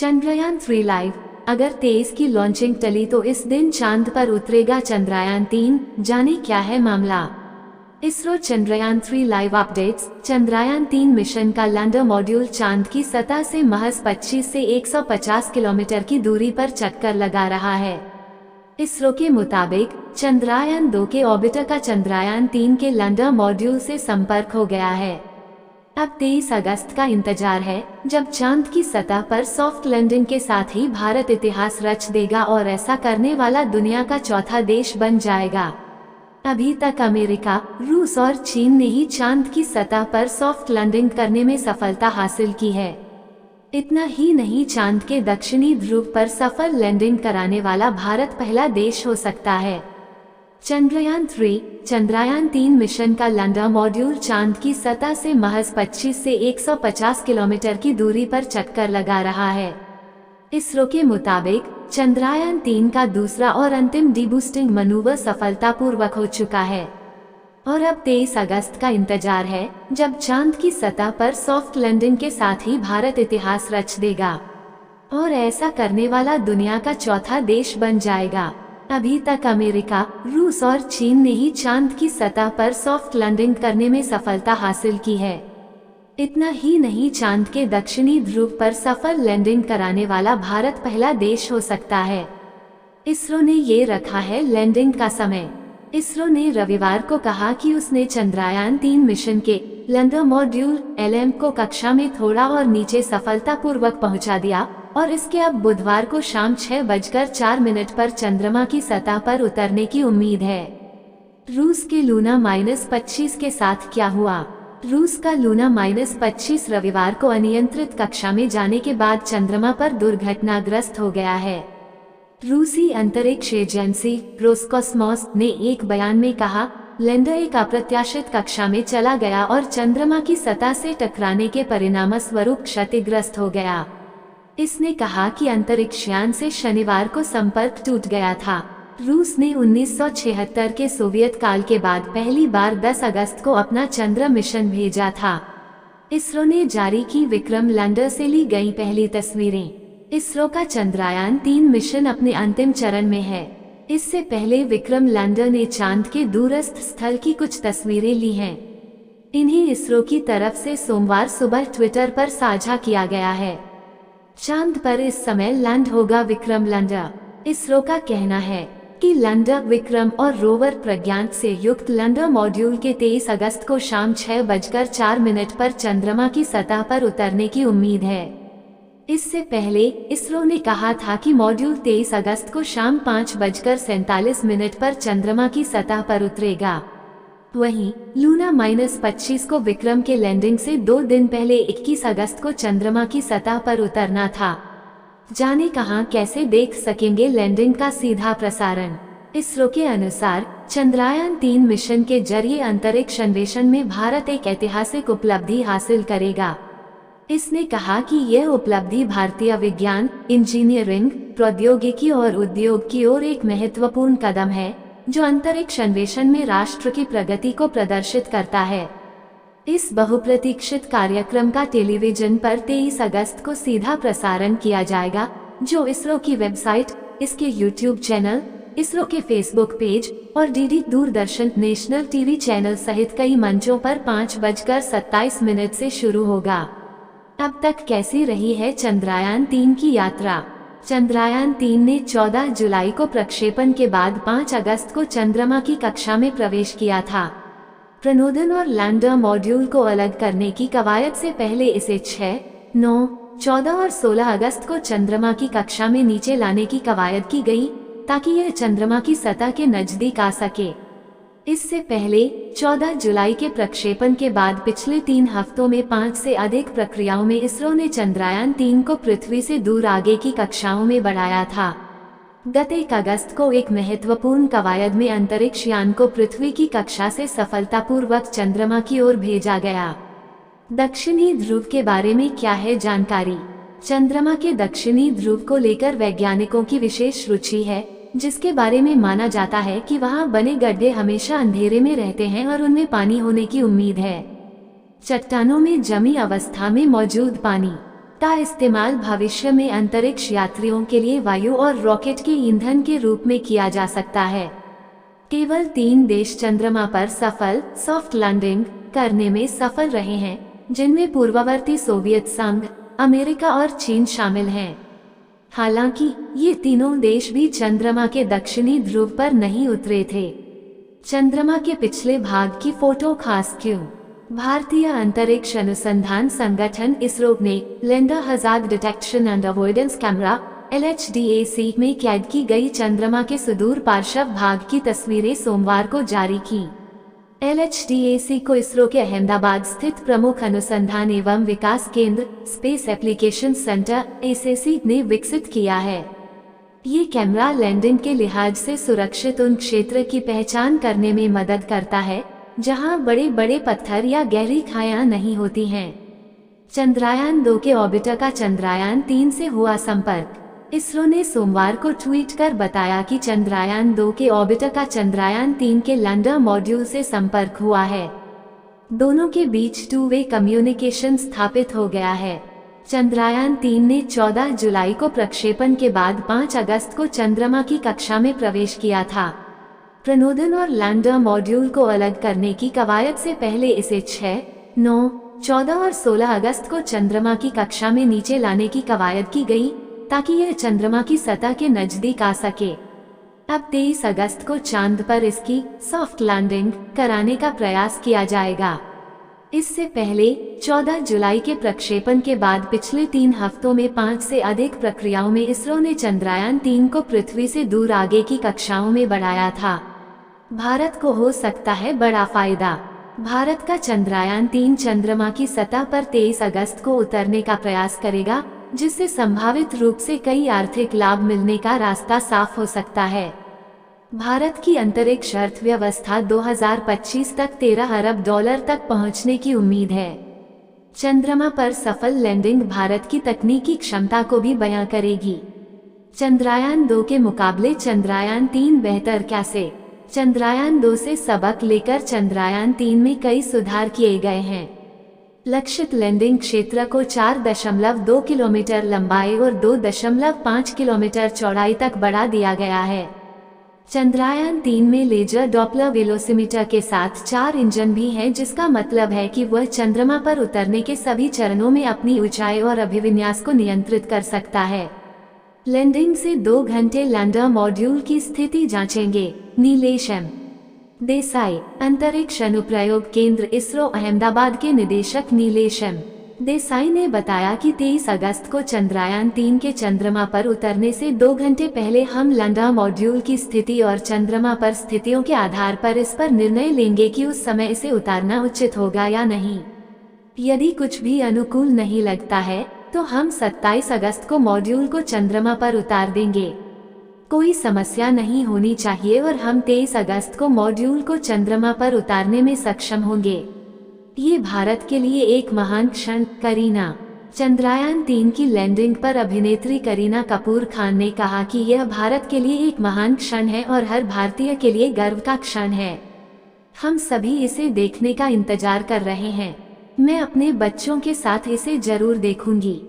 Chandrayaan 3 live. अगर 23 की launching टली तो इस दिन चांद पर उतरेगा चंद्रयान 3, जाने क्या है मामला। ISRO Chandrayaan 3 live updates. Chandrayaan 3 mission का लैंडर मॉड्यूल चांद की सतह से महज 25 से 150 किलोमीटर की दूरी पर चक्कर लगा रहा है। इसरो के मुताबिक चंद्रयान 2 के ऑर्बिटर का चंद्रयान 3 के लैंडर मॉड्यूल से संपर्क हो गया है। अब 23 अगस्त का इंतजार है, जब चांद की सतह पर सॉफ्ट लैंडिंग के साथ ही भारत इतिहास रच देगा और ऐसा करने वाला दुनिया का चौथा देश बन जाएगा। अभी तक अमेरिका, रूस और चीन ने ही चांद की सतह पर सॉफ्ट लैंडिंग करने में सफलता हासिल की है। इतना ही नहीं, चांद के दक्षिणी ध्रुव पर सफल लैंडिंग कराने वाला भारत पहला देश हो सकता है। चंद्रयान 3 मिशन का लैंडर मॉड्यूल चांद की सतह से महज 25 से 150 किलोमीटर की दूरी पर चक्कर लगा रहा है। इसरो के मुताबिक चंद्रयान 3 का दूसरा और अंतिम डीबूस्टिंग मनूवर सफलतापूर्वक हो चुका है और अब 23 अगस्त का इंतजार है, जब चांद की सतह पर सॉफ्ट लैंडिंग के साथ ही भारत इतिहास रच देगा और ऐसा करने वाला दुनिया का चौथा देश बन जाएगा। अभी तक अमेरिका, रूस और चीन ने ही चांद की सतह पर सॉफ्ट लैंडिंग करने में सफलता हासिल की है। इतना ही नहीं, चांद के दक्षिणी ध्रुव पर सफल लैंडिंग कराने वाला भारत पहला देश हो सकता है। इसरो ने ये रखा है लैंडिंग का समय। इसरो ने रविवार को कहा कि उसने चंद्रयान 3 मिशन के लैंडर मॉड्यूल LM को कक्षा में थोड़ा और नीचे सफलतापूर्वक पहुंचा दिया और इसके अब बुधवार को शाम 6:04 पर चंद्रमा की सतह पर उतरने की उम्मीद है। रूस के लूना -25 के साथ क्या हुआ? रूस का लूना -25 रविवार को अनियंत्रित कक्षा में जाने के बाद चंद्रमा पर दुर्घटनाग्रस्त हो गया है। रूसी अंतरिक्ष एजेंसी रोसकॉस्मोस ने एक बयान में कहा, लैंडर एक अप्रत्याशित कक्षा में चला गया और चंद्रमा की सतह से टकराने के परिणामस्वरूप क्षतिग्रस्त हो गया। इसने कहा कि अंतरिक्षयान से शनिवार को संपर्क टूट गया था। रूस ने 1976 के सोवियत काल के बाद पहली बार 10 अगस्त को अपना चंद्र मिशन भेजा था। इसरो ने जारी की विक्रम लैंडर से ली गई पहली तस्वीरें। इसरो का चंद्रयान 3 मिशन अपने अंतिम चरण में है। इससे पहले विक्रम लैंडर ने चांद के दूरस्थ स्थल की कुछ तस्वीरें ली हैं। इन्हें इसरो की तरफ से सोमवार सुबह ट्विटर पर साझा किया गया है। चांद पर इस समय लैंड होगा विक्रम लैंडर। इसरो का कहना है कि लैंडर, विक्रम और रोवर प्रज्ञान से युक्त लैंडर मॉड्यूल के 23 अगस्त को शाम 6:04 पर चंद्रमा की सतह पर उतरने की उम्मीद है। इससे पहले इसरो ने कहा था कि मॉड्यूल 23 अगस्त को शाम 5:47 पर चंद्रमा की सतह पर उतरेगा। वहीं लूना -25 को विक्रम के लैंडिंग से 2 दिन पहले 21 अगस्त को चंद्रमा की सतह पर उतरना था। जाने कहां कैसे देख सकेंगे लैंडिंग का सीधा प्रसारण। इसरो के अनुसार चंद्रयान 3 मिशन के जरिए अंतरिक्ष अन्वेषण में भारत एक ऐतिहासिक उपलब्धि हासिल करेगा। इसने कहा कि यह उपलब्धि भारतीय विज्ञान, इंजीनियरिंग, प्रौद्योगिकी और उद्योग की ओर एक महत्वपूर्ण कदम है, जो अंतरिक्ष अन्वेषण में राष्ट्र की प्रगति को प्रदर्शित करता है। इस बहुप्रतीक्षित कार्यक्रम का टेलीविजन पर 23 अगस्त को सीधा प्रसारण किया जाएगा, जो इसरो की वेबसाइट, इसके यूट्यूब चैनल, इसरो के फेसबुक पेज और DD Doordarshan national TV channel सहित कई मंचों पर 5:27 से शुरू होगा। अब तक कैसी रही है चंद्रयान 3 की यात्रा? चंद्रयान 3 ने 14 जुलाई को प्रक्षेपण के बाद 5 अगस्त को चंद्रमा की कक्षा में प्रवेश किया था। प्रणोदन और लैंडर मॉड्यूल को अलग करने की कवायद से पहले इसे 6, 9, 14 और 16 अगस्त को चंद्रमा की कक्षा में नीचे लाने की कवायद की गई, ताकि यह चंद्रमा की सतह के नजदीक आ सके। इससे पहले 14 जुलाई के प्रक्षेपण के बाद पिछले 3 हफ्तों में 5 से अधिक प्रक्रियाओं में इसरो ने चंद्रयान 3 को पृथ्वी से दूर आगे की कक्षाओं में बढ़ाया था। गत 1 अगस्त को एक महत्वपूर्ण कवायद में अंतरिक्ष यान को पृथ्वी की कक्षा से सफलतापूर्वक चंद्रमा की ओर भेजा गया। दक्षिणी ध्रुव के बारे में क्या है जानकारी? चंद्रमा के दक्षिणी ध्रुव को लेकर वैज्ञानिकों की विशेष रुचि है, जिसके बारे में माना जाता है कि वहां बने गड्ढे हमेशा अंधेरे में रहते हैं और उनमें पानी होने की उम्मीद है। चट्टानों में जमी अवस्था में मौजूद पानी। का इस्तेमाल भविष्य में अंतरिक्ष यात्रियों के लिए वायु और रॉकेट के ईंधन के रूप में किया जा सकता है। केवल 3 देश चंद्रमा पर सफल सॉफ्ट लैंडिंग करने में सफल रहे हैं, जिनमें पूर्ववर्ती सोवियत संघ, अमेरिका और चीन शामिल हैं। हालांकि ये तीनों देश भी चंद्रमा के दक्षिणी ध्रुव पर नहीं उतरे थे। चंद्रमा के पिछले भाग की फोटो खास क्यों? भारतीय अंतरिक्ष अनुसंधान संगठन इसरो ने lander hazard detection and avoidance camera LHDAC में कैद की गई चंद्रमा के सुदूर पार्श्व भाग की तस्वीरें सोमवार को जारी की। LHDAC को इसरो के अहमदाबाद स्थित प्रमुख अनुसंधान एवं विकास केंद्र स्पेस एप्लीकेशन सेंटर SAC ने विकसित किया है। ये कैमरा लैंडिंग के लिहाज से सुरक्षित उन क्षेत्र की पहचान करने में मदद करता है जहां बड़े बड़े पत्थर या गहरी खायां नहीं होती हैं। चंद्रयान 2 के ऑर्बिटर का चंद्रयान 3 से हुआ संपर्क। इसरो ने सोमवार को ट्वीट कर बताया कि चंद्रयान 2 के ऑर्बिटर का चंद्रयान 3 के लैंडर मॉड्यूल से संपर्क हुआ है। दोनों के बीच 2-वे कम्युनिकेशन स्थापित हो गया है। चंद्रयान 3 ने 14 जुलाई को प्रक्षेपण के बाद 5 अगस्त को चंद्रमा की कक्षा में प्रवेश किया था। प्रणोदन और लैंडर मॉड्यूल को अलग करने की कवायद से पहले इसे 6, 9, 14 और 16 अगस्त को चंद्रमा की कक्षा में नीचे लाने की कवायद की गई ताकि यह चंद्रमा की सतह के नजदीक आ सके। अब 23 अगस्त को चांद पर इसकी सॉफ्ट लैंडिंग कराने का प्रयास किया जाएगा। इससे पहले 14 जुलाई के प्रक्षेपण के बाद पिछले 3 हफ्तों में 5 से अधिक प्रक्रियाओं में इसरो ने चंद्रयान 3 को पृथ्वी से दूर आगे की कक्षाओं में बढ़ाया था। भारत को हो सकता है बड़ा फायदा। भारत का चंद्रयान 3 चंद्रमा की सतह पर 23 अगस्त को उतरने का प्रयास करेगा, जिससे संभावित रूप से कई आर्थिक लाभ मिलने का रास्ता साफ हो सकता है। भारत की अंतरिक्ष अर्थव्यवस्था 2025 तक $13 अरब तक पहुंचने की उम्मीद है। चंद्रमा पर सफल लैंडिंग भारत की तकनीकी क्षमता को भी बयां करेगी। चंद्रयान 2 के मुकाबले चंद्रयान 3 बेहतर कैसे? चंद्रयान 2 से सबक लेकर चंद्रयान 3 में कई सुधार किए गए हैं। लक्षित लैंडिंग क्षेत्र को 4.2 किलोमीटर लंबाई और 2.5 किलोमीटर चौड़ाई तक बढ़ा दिया गया है। चंद्रयान 3 में लेजर डॉपलर वेलोसिमीटर के साथ 4 इंजन भी हैं, जिसका मतलब है कि वह चंद्रमा पर उतरने के सभी चरणों में अपनी ऊंचाई और अभिविन्यास को नियंत्रित कर सकता है। लैंडिंग से 2 घंटे लैंडर मॉड्यूल की स्थिति जांचेंगे। नीलेश एम. देसाई, अंतरिक्ष अनुप्रयोग केंद्र इसरो अहमदाबाद के निदेशक नीलेश एम. देसाई ने बताया कि 23 अगस्त को चंद्रयान 3 के चंद्रमा पर उतरने से 2 घंटे पहले हम लैंडर मॉड्यूल की स्थिति और चंद्रमा पर स्थितियों के आधार पर इस पर निर्णय लेंगे कि उस समय इसे उतारना उचित होगा या नहीं। यदि कुछ भी अनुकूल नहीं लगता है तो हम 27 अगस्त को मॉड्यूल को चंद्रमा पर उतार देंगे। कोई समस्या नहीं होनी चाहिए और हम 23 अगस्त को मॉड्यूल को चंद्रमा पर उतारने में सक्षम होंगे। ये भारत के लिए एक महान क्षण। करीना, चंद्रयान 3 की लैंडिंग पर अभिनेत्री करीना कपूर खान ने कहा कि यह भारत के लिए एक महान क्षण है और हर भारतीय के लिए गर्व का क्षण है। हम सभी इसे देखने का इंतजार कर रहे हैं। मैं अपने बच्चों के साथ इसे जरूर देखूंगी।